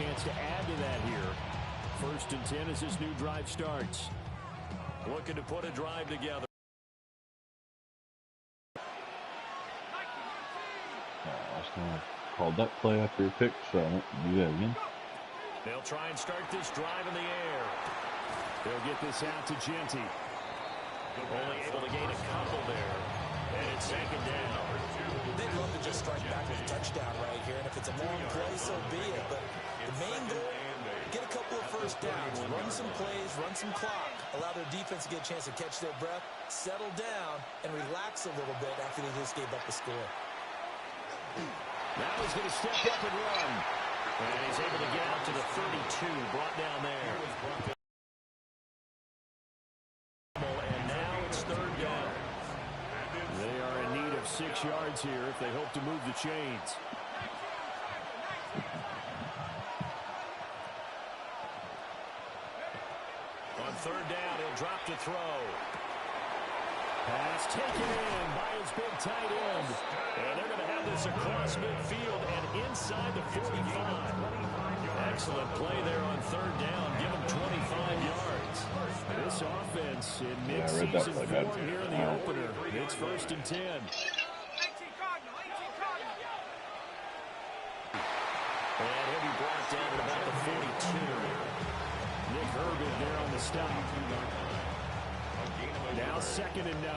chance to add to that here. 1st and 10 as this new drive starts. Looking to put a drive together. Called that play after your pick, so I won't do that again. They'll try and start this drive in the air. They'll get this out to Genty. Only able to gain a couple there. And it's 2nd down. They'd love to just strike back with a touchdown right here. And if it's a long play, so be it. But the main goal, get a couple of 1st downs. Run some plays, run some clock. Allow their defense to get a chance to catch their breath, settle down, and relax a little bit after they just gave up the score. Now he's going to step up and run. And he's able to get out to the 32, brought down there. And now it's 3rd down. They are in need of 6 yards here if they hope to move the chains. On 3rd down, he'll drop to throw. Pass taken in by his big tight end. And they're going to have this across midfield and inside the 45. Excellent play there on 3rd down. Give him 25 yards. This offense in mid-season form here in the opener. It's 1st and 10. And he'll be brought down at about the 42. Nick Herbig there on the stop. Now 2nd and 9.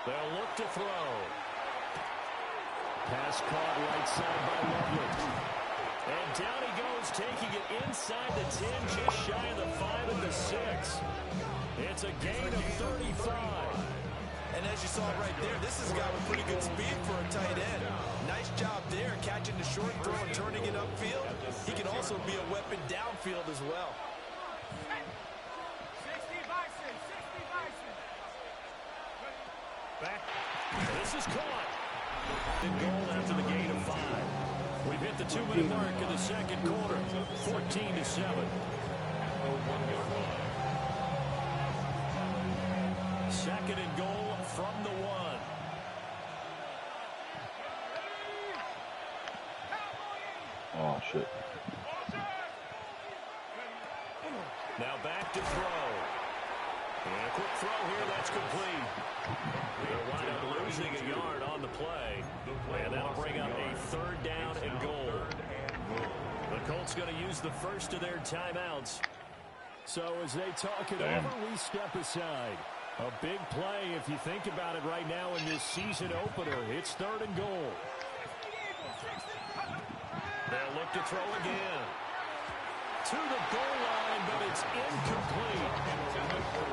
They'll look to throw. Pass caught right side by Lovely. And down he goes, taking it inside the 10, just shy of the 5 and the 6. It's a gain of 35. And as you saw right there, this has got a pretty good speed for a tight end. Nice job there, catching the short throw and turning it upfield. He can also be a weapon downfield as well. Back. This is caught. And goal after the gain of 5. We've hit the 2-minute mark in the 2nd quarter. 14-7. 2nd and goal from the 1. Oh, shit. Now back to throw. And a quick throw here, that's complete. They'll wind up losing a yard on the play. And that'll bring up a 3rd down and goal. The Colts going to use the first of their timeouts. So as they talk it over, we step aside. A big play if you think about it right now in this season opener. It's 3rd and goal. They'll look to throw again. To the goal line, but it's incomplete.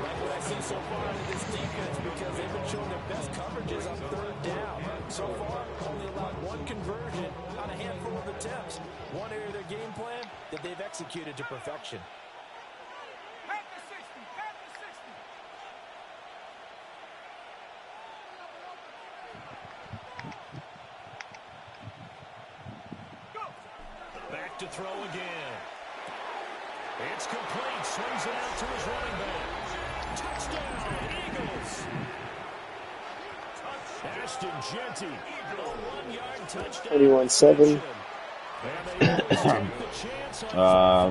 Like what I've seen so far in this defense, because they've been showing their best coverages on 3rd down. So far, only allowed 1 conversion on a handful of attempts. One area of their game plan that they've executed to perfection. Back to throw again. It's complete. Swings it out to his running back. Touchdown, Eagles. Ashton Genty, a 1-yard touchdown. 21-7.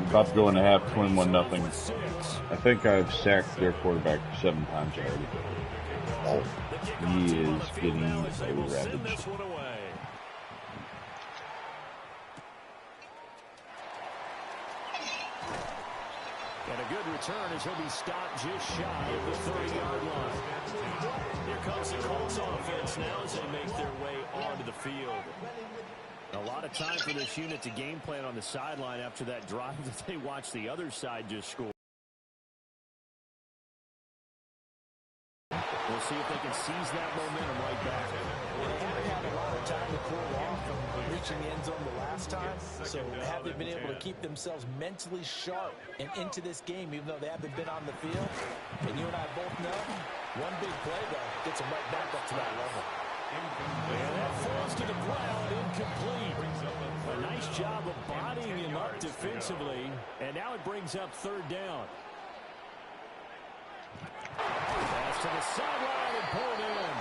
About to go into half, 21-0. I think I've sacked their quarterback 7 times already. He is getting ravaged. And a good return as he'll be stopped just shy of the 30-yard line. Here comes the Colts offense now as they make their way onto the field. A lot of time for this unit to game plan on the sideline after that drive that they watched the other side just score. We'll see if they can seize that momentum right back. They had a lot of time to cool off from reaching the end zone the last time. So have they been able to keep themselves mentally sharp and into this game, even though they haven't been on the field? And you and I both know, one big play, though, gets them right back up to that level. And that falls to the ground, incomplete. A nice job of bodying him up defensively. And now it brings up 3rd down. the sideline and pulled in.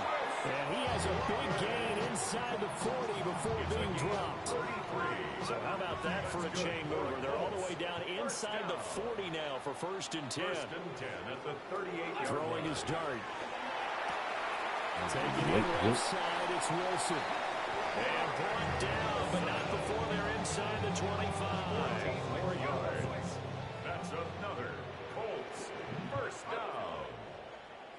And he has a big gain inside the 40 before being dropped. So how about that for a chain mover? They're all the way down inside the 40 now for 1st and 10. Throwing his dart. Taking it left side, it's Wilson. And brought down, but not before they're inside the 25. 4 yards. That's another Colts first down.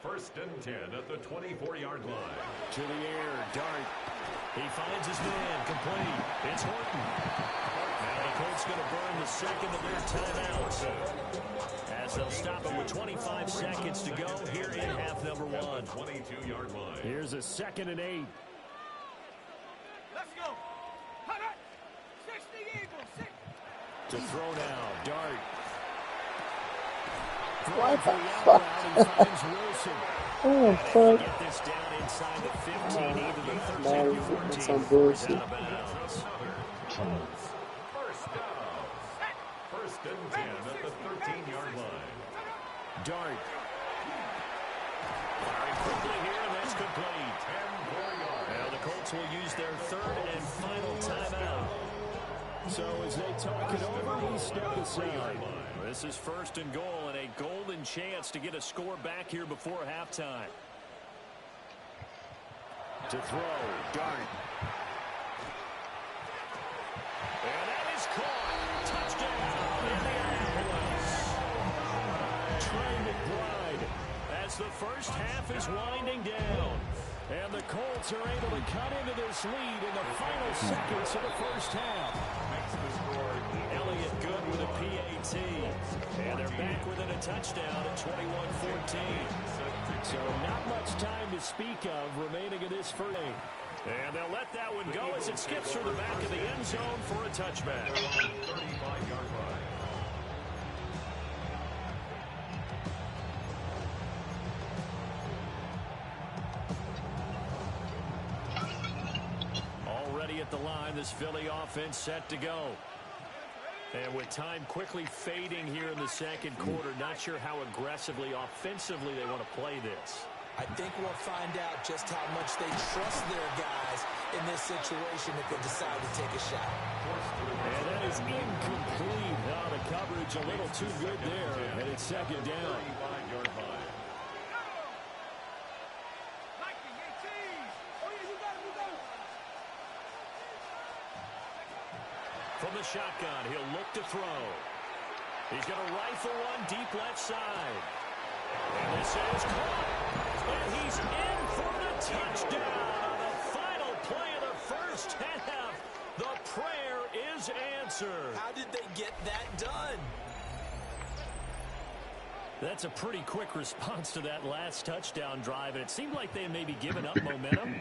1st and 10 at the 24-yard line. To the air, dart. He finds his man, complete. It's Horton. Now the Colts going to burn the second of their timeouts, as they'll stop him with 25 seconds to go here in half number 1. 22-yard line. Here's a 2nd and 8. Let's go. 60 Eagles. 60. To throw now, dart. What the fuck? He finds Wilson. Oh, fuck. Get this down inside the 15, either the 13 Man, or 14. that's some bullshit. Out of bounds. First down. 1st and 10 at the 13-yard line. Dart. Firing quickly here, and that's complete. 10 yards. Now the Colts will use their 3rd and final timeout. So as they talk it over, he stepped aside. This is 1st and goal, and a golden chance to get a score back here before halftime. To throw, dart. And that is caught. Touchdown, Indianapolis. Trey McBride, as the first half is winding down. And the Colts are able to cut into this lead in the final seconds of the first half. Makes the score. Elliott good with a PAT. And they're back within a touchdown at 21-14. So not much time to speak of remaining in this first. And they'll let that one go as it skips through the back of the end zone for a touchback. 35-yard line. Already at the line, this Philly offense set to go. And with time quickly fading here in the second quarter, not sure how aggressively, offensively they want to play this. I think we'll find out just how much they trust their guys in this situation if they decide to take a shot. And that is incomplete. Now the coverage a little too good there, and it's 2nd down. 35-yard line. From the shotgun, he'll look to throw. He's going to rifle one deep left side. And this is caught. And he's in for the touchdown on the final play of the first half. The prayer is answered. How did they get that done? That's a pretty quick response to that last touchdown drive, and it seemed like they may be giving up momentum.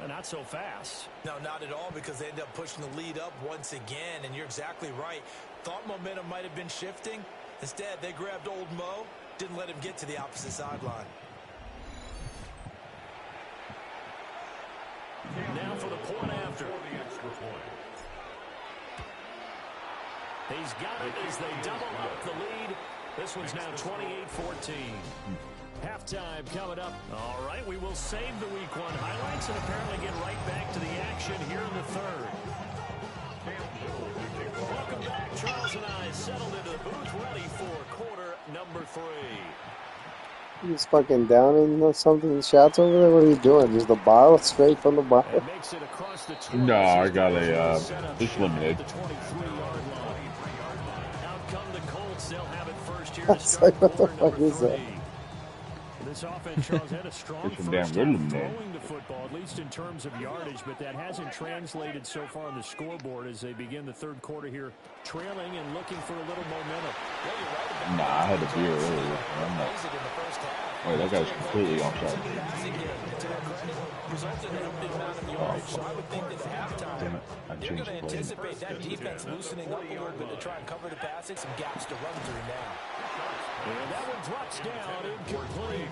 Not so fast. No, not at all, because they end up pushing the lead up once again, and you're exactly right. Thought momentum might have been shifting. Instead, they grabbed old Mo, didn't let him get to the opposite sideline. Now for the point after. The extra point. He's got it as they double up the lead. This one's now 28-14. Halftime coming up. All right, we will save the Week 1 highlights and apparently get right back to the action here in the 3rd. Welcome back. Charles and I settled into the booth ready for quarter number 3. He's fucking down in something shots over there. What are you doing? Just the bottle straight from the bottle? Makes it across the 20. No, I got a just limited. The 23-yard line. Out come the Colts. They'll have it first here I to was start like, what the quarter fuck number is that? 3. This offense, Charles, had a strong Some first damn half rhythm there. throwing the football, at least in terms of yardage, but that hasn't translated so far on the scoreboard as they begin the 3rd quarter here, trailing and looking for a little momentum. Well, you're right about Nah, I had a beer earlier. I'm not. it in the first half. Wait, that guy's completely offside. Passing game, to their credit, resulted in a limited amount of yardage. So I would think that at halftime, Damn it. I they're changed going to the play. anticipate that defense loosening up a little bit to try and cover the passing, some gaps to run through now. And that one drops down, incomplete.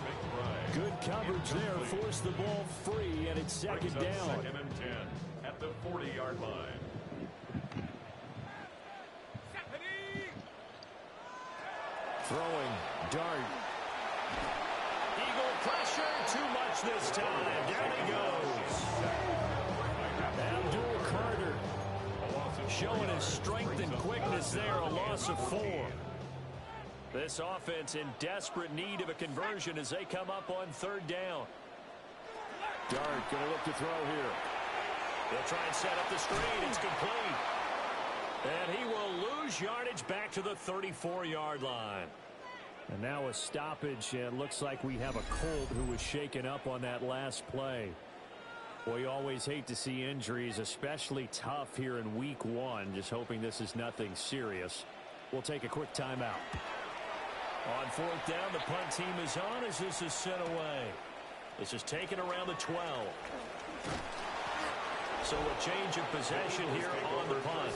Good coverage there, forced the ball free, and it's 2nd down. 2nd and 10 at the 40-yard line. Throwing, dart. Eagle pressure. Too much this time. Down he goes. Abdul Carter showing his strength and quickness there. A loss of 4. This offense in desperate need of a conversion as they come up on 3rd down. Dart going to look to throw here. They'll try and set up the screen. It's complete. And he will lose yardage back to the 34-yard line. And now a stoppage, and looks like we have a Colt who was shaken up on that last play. Well, you always hate to see injuries, especially tough here in week 1. Just hoping this is nothing serious. We'll take a quick timeout. On 4th down, the punt team is on as this is sent away. This is taken around the 12. So a change of possession here on the punt.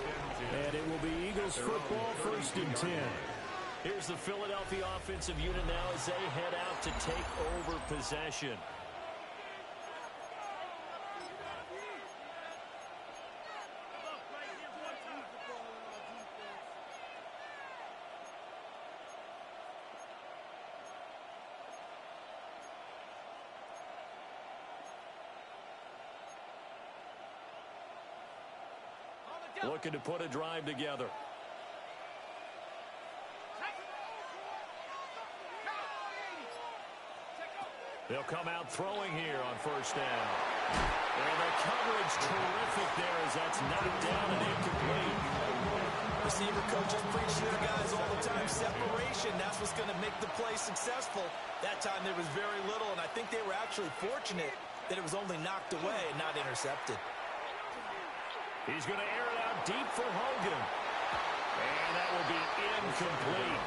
And it will be Eagles football, 1st and 10. Here's the Philadelphia offensive unit now as they head out to take over possession. Looking to put a drive together. They'll come out throwing here on 1st down. And the coverage terrific there as that's knocked down and incomplete. Receiver coaches preach to their guys all the time. Separation, that's what's going to make the play successful. That time there was very little, and I think they were actually fortunate that it was only knocked away and not intercepted. He's going to air it out deep for Hogan. And that will be incomplete.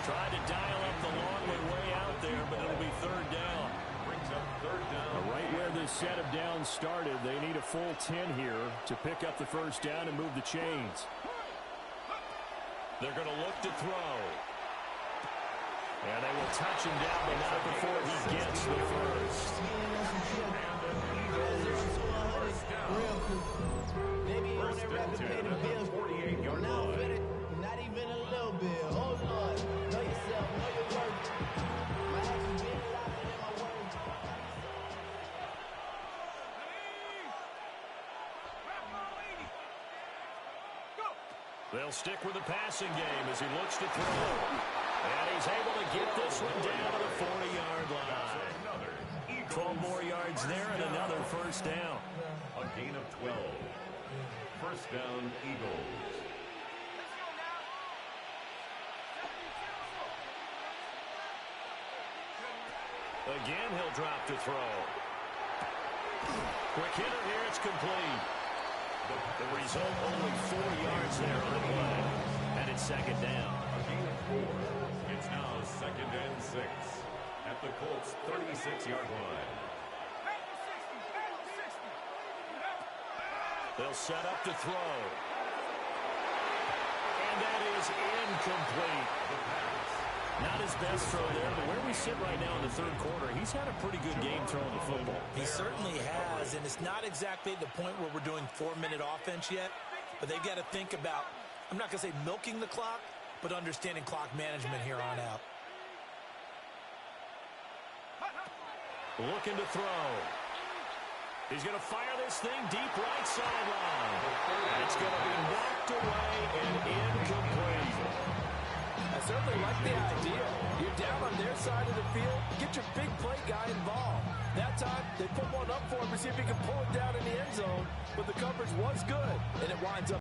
Tried to dial up the long way out there, but it'll be 3rd down. Brings up 3rd down. Right where this set of downs started, they need a full 10 here to pick up the 1st down and move the chains. They're going to look to throw. And they will touch him down, but not before he gets the 1st. First and 10 at the 48-yard line. Not even a little bit. Hold on. Know yourself. Know your worth. My actions being louder than my words. They'll stick with the passing game as he looks to throw. And he's able to get this one down to the 40-yard line. 12 more yards there and another 1st down. A gain of 12. 1st down, Eagles. Again, he'll drop to throw. Quick hitter here, it's complete. The result, only 4 yards there on the play. And it's 2nd down. A gain of 4. It's now 2nd and 6 at the Colts' 36-yard line. They'll set up to throw. And that is incomplete. Not his best throw there, but where we sit right now in the 3rd quarter, he's had a pretty good game throwing the football. He certainly has, and it's not exactly the point where we're doing 4-minute offense yet, but they've got to think about, I'm not going to say milking the clock, but understanding clock management here on out. Looking to throw. He's going to fire this thing deep right sideline. And it's going to be knocked away and incomplete. I certainly like the idea. You're down on their side of the field. Get your big play guy involved. That time, they put one up for him to see if he can pull it down in the end zone. But the coverage was good, and it winds up